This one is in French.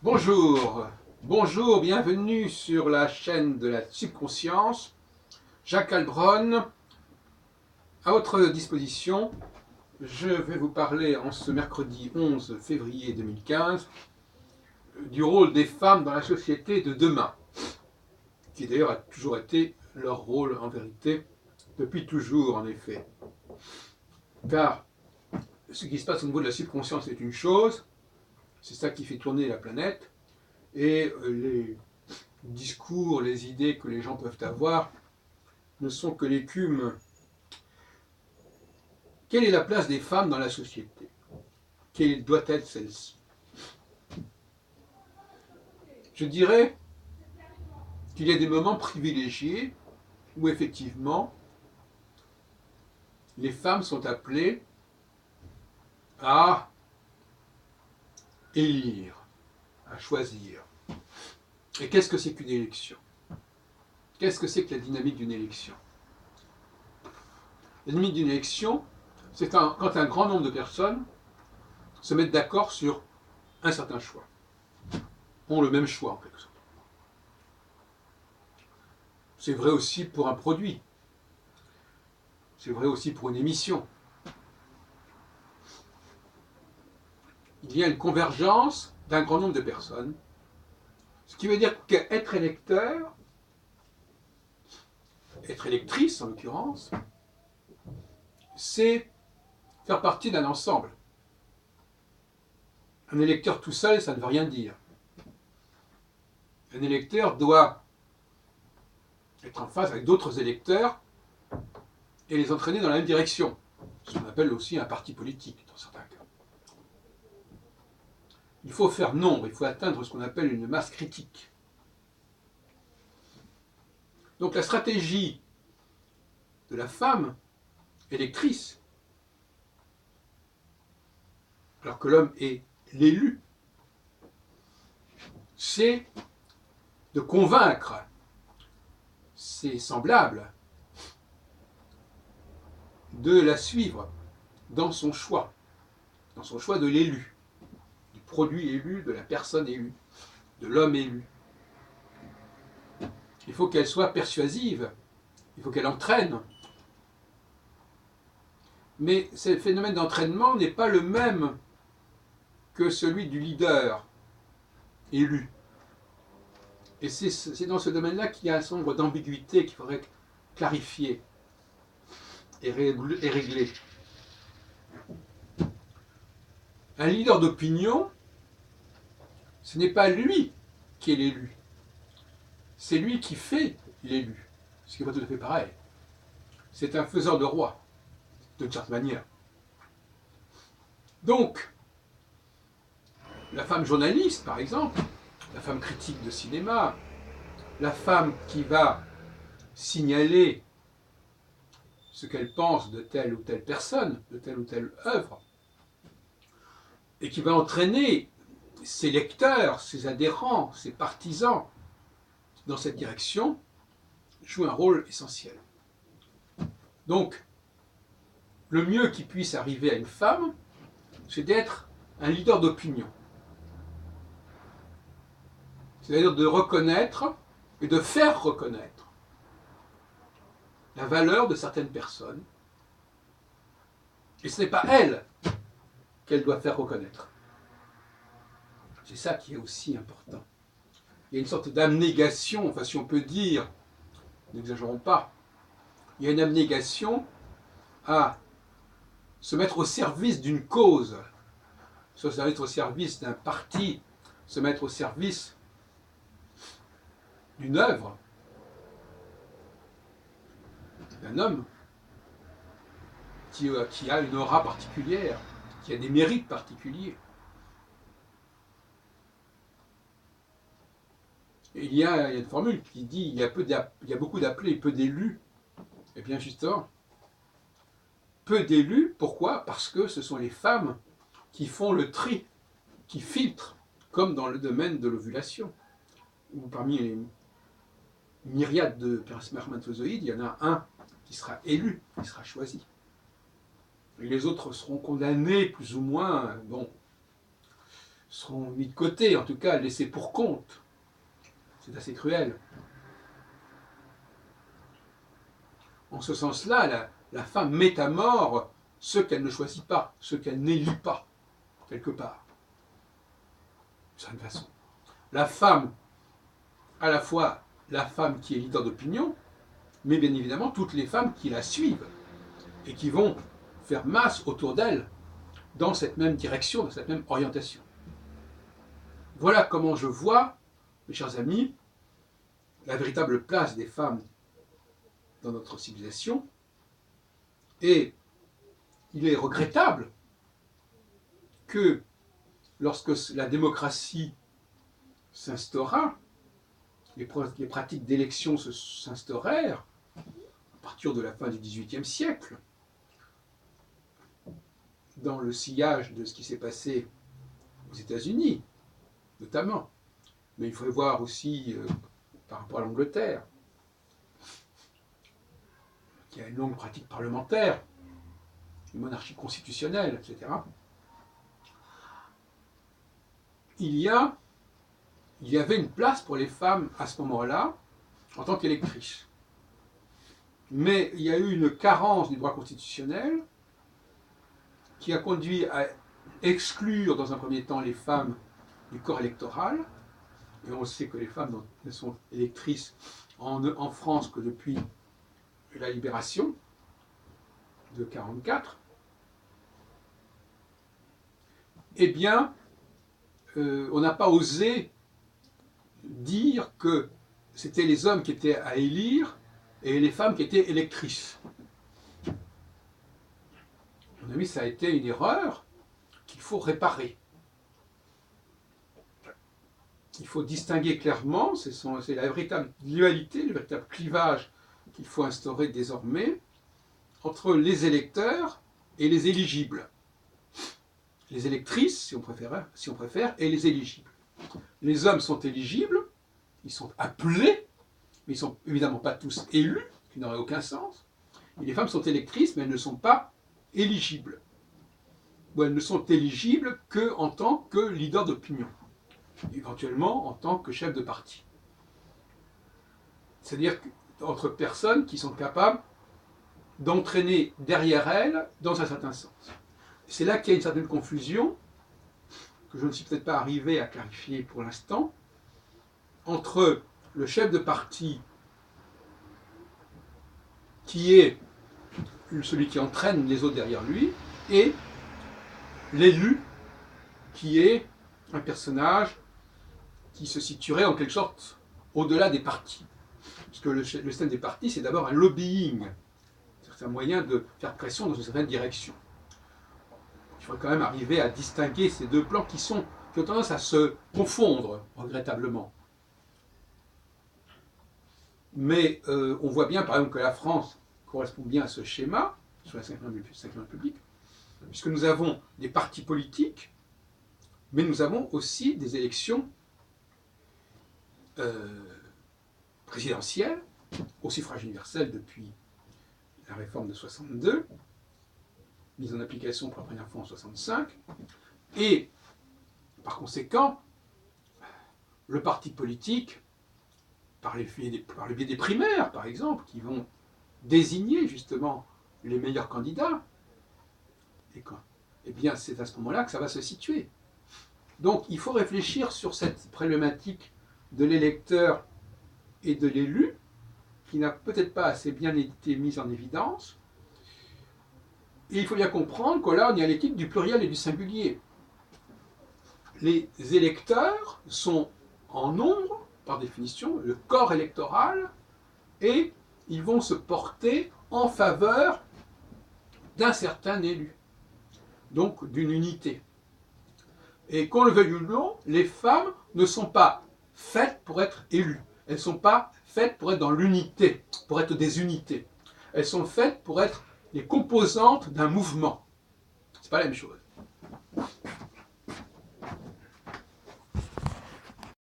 Bonjour, bonjour, bienvenue sur la chaîne de la subconscience. Jacques Albron, à votre disposition. Je vais vous parler en ce mercredi 11 février 2015 du rôle des femmes dans la société de demain, qui d'ailleurs a toujours été leur rôle en vérité, depuis toujours en effet. Car ce qui se passe au niveau de la subconscience est une chose, c'est ça qui fait tourner la planète, et les discours, les idées que les gens peuvent avoir ne sont que l'écume. Quelle est la place des femmes dans la société? Quelle doit être celle-ci? Je dirais qu'il y a des moments privilégiés où effectivement les femmes sont appelées à élire, à choisir. Et qu'est-ce que c'est qu'une élection? Qu'est-ce que c'est que la dynamique d'une élection? La dynamique d'une élection, c'est quand un grand nombre de personnes se mettent d'accord sur un certain choix, ont le même choix en quelque sorte. C'est vrai aussi pour un produit, c'est vrai aussi pour une émission. Il y a une convergence d'un grand nombre de personnes, ce qui veut dire qu'être électeur, être électrice en l'occurrence, c'est faire partie d'un ensemble. Un électeur tout seul, ça ne veut rien dire. Un électeur doit être en phase avec d'autres électeurs et les entraîner dans la même direction, ce qu'on appelle aussi un parti politique dans certains cas. Il faut faire nombre, il faut atteindre ce qu'on appelle une masse critique. Donc la stratégie de la femme électrice, alors que l'homme est l'élu, c'est de convaincre ses semblables de la suivre dans son choix de l'élu, du produit élu, de la personne élue, de l'homme élu. Il faut qu'elle soit persuasive, il faut qu'elle entraîne. Mais ce phénomène d'entraînement n'est pas le même que celui du leader élu. Et c'est dans ce domaine-là qu'il y a un certain nombre d'ambiguïtés qu'il faudrait clarifier et régler. Un leader d'opinion, ce n'est pas lui qui est l'élu, c'est lui qui fait l'élu, ce qui n'est pas tout à fait pareil. C'est un faiseur de roi, d'une certaine manière. Donc, la femme journaliste, par exemple, la femme critique de cinéma, la femme qui va signaler ce qu'elle pense de telle ou telle personne, de telle ou telle œuvre, et qui va entraîner ses lecteurs, ses adhérents, ses partisans dans cette direction, joue un rôle essentiel. Donc, le mieux qui puisse arriver à une femme, c'est d'être un leader d'opinion. C'est-à-dire de reconnaître et de faire reconnaître la valeur de certaines personnes. Et ce n'est pas elle qu'elle doit faire reconnaître. C'est ça qui est aussi important. Il y a une sorte d'abnégation, enfin si on peut dire, n'exagérons pas, il y a une abnégation à se mettre au service d'une cause, se mettre au service d'un parti, se mettre au service d'une œuvre, d'un homme qui a une aura particulière, qui a des mérites particuliers. Et il y a une formule qui dit il y a beaucoup d'appelés et peu d'élus. Et bien justement, peu d'élus, pourquoi? Parce que ce sont les femmes qui font le tri, qui filtrent, comme dans le domaine de l'ovulation, où parmi les myriades de spermatozoïdes, il y en a un qui sera élu, qui sera choisi. Et les autres seront condamnés, plus ou moins, bon, seront mis de côté, en tout cas laissés pour compte. C'est assez cruel. En ce sens-là, la femme met à mort ceux qu'elle ne choisit pas, ceux qu'elle n'élit pas, quelque part. De certaine façon. La femme, à la fois la femme qui est leader d'opinion, mais bien évidemment toutes les femmes qui la suivent et qui vont faire masse autour d'elle dans cette même direction, dans cette même orientation. Voilà comment je vois, mes chers amis, la véritable place des femmes dans notre civilisation. Et il est regrettable que lorsque la démocratie s'instaura, les pratiques d'élection s'instaurèrent à partir de la fin du XVIIIe siècle, dans le sillage de ce qui s'est passé aux États-Unis, notamment. Mais il faut voir aussi par rapport à l'Angleterre, qui a une longue pratique parlementaire, une monarchie constitutionnelle, etc. Il y avait une place pour les femmes à ce moment-là, en tant qu'électrices. Mais il y a eu une carence du droit constitutionnel qui a conduit à exclure dans un premier temps les femmes du corps électoral. Et on sait que les femmes ne sont électrices en France que depuis la libération de 1944. Eh bien, on n'a pas osé dire que c'était les hommes qui étaient à élire et les femmes qui étaient électrices. À mon avis, ça a été une erreur qu'il faut réparer. Il faut distinguer clairement, c'est la véritable dualité, le véritable clivage qu'il faut instaurer désormais entre les électeurs et les éligibles. Les électrices, si on préfère, et les éligibles. Les hommes sont éligibles, ils sont appelés, mais ils ne sont évidemment pas tous élus, ce qui n'aurait aucun sens. Et les femmes sont électrices, mais elles ne sont pas éligibles. Ou elles ne sont éligibles qu'en tant que leader d'opinion, éventuellement en tant que chef de parti. C'est-à-dire entre personnes qui sont capables d'entraîner derrière elles dans un certain sens. C'est là qu'il y a une certaine confusion, que je ne suis peut-être pas arrivé à clarifier pour l'instant, entre le chef de parti qui est celui qui entraîne les autres derrière lui, et l'élu qui est un personnage qui se situerait en quelque sorte au-delà des partis. Parce que le système des partis, c'est d'abord un lobbying. C'est un moyen de faire pression dans une certaine direction. Il faudrait quand même arriver à distinguer ces deux plans qui ont tendance à se confondre, regrettablement. Mais on voit bien, par exemple, que la France correspond bien à ce schéma, sur la Ve République, puisque nous avons des partis politiques, mais nous avons aussi des élections présidentielles, au suffrage universel depuis la réforme de 62, mise en application pour la première fois en 65, et par conséquent, le parti politique, par le biais des primaires, par exemple, qui vont désigner justement les meilleurs candidats, eh bien c'est à ce moment-là que ça va se situer. Donc il faut réfléchir sur cette problématique de l'électeur et de l'élu, qui n'a peut-être pas assez bien été mise en évidence. Et il faut bien comprendre que là, on est à l'éthique du pluriel et du singulier. Les électeurs sont en nombre, par définition, le corps électoral, et ils vont se porter en faveur d'un certain élu, donc d'une unité. Et qu'on le veuille ou non, les femmes ne sont pas faites pour être élues. Elles ne sont pas faites pour être dans l'unité, pour être des unités. Elles sont faites pour être les composantes d'un mouvement. Ce n'est pas la même chose.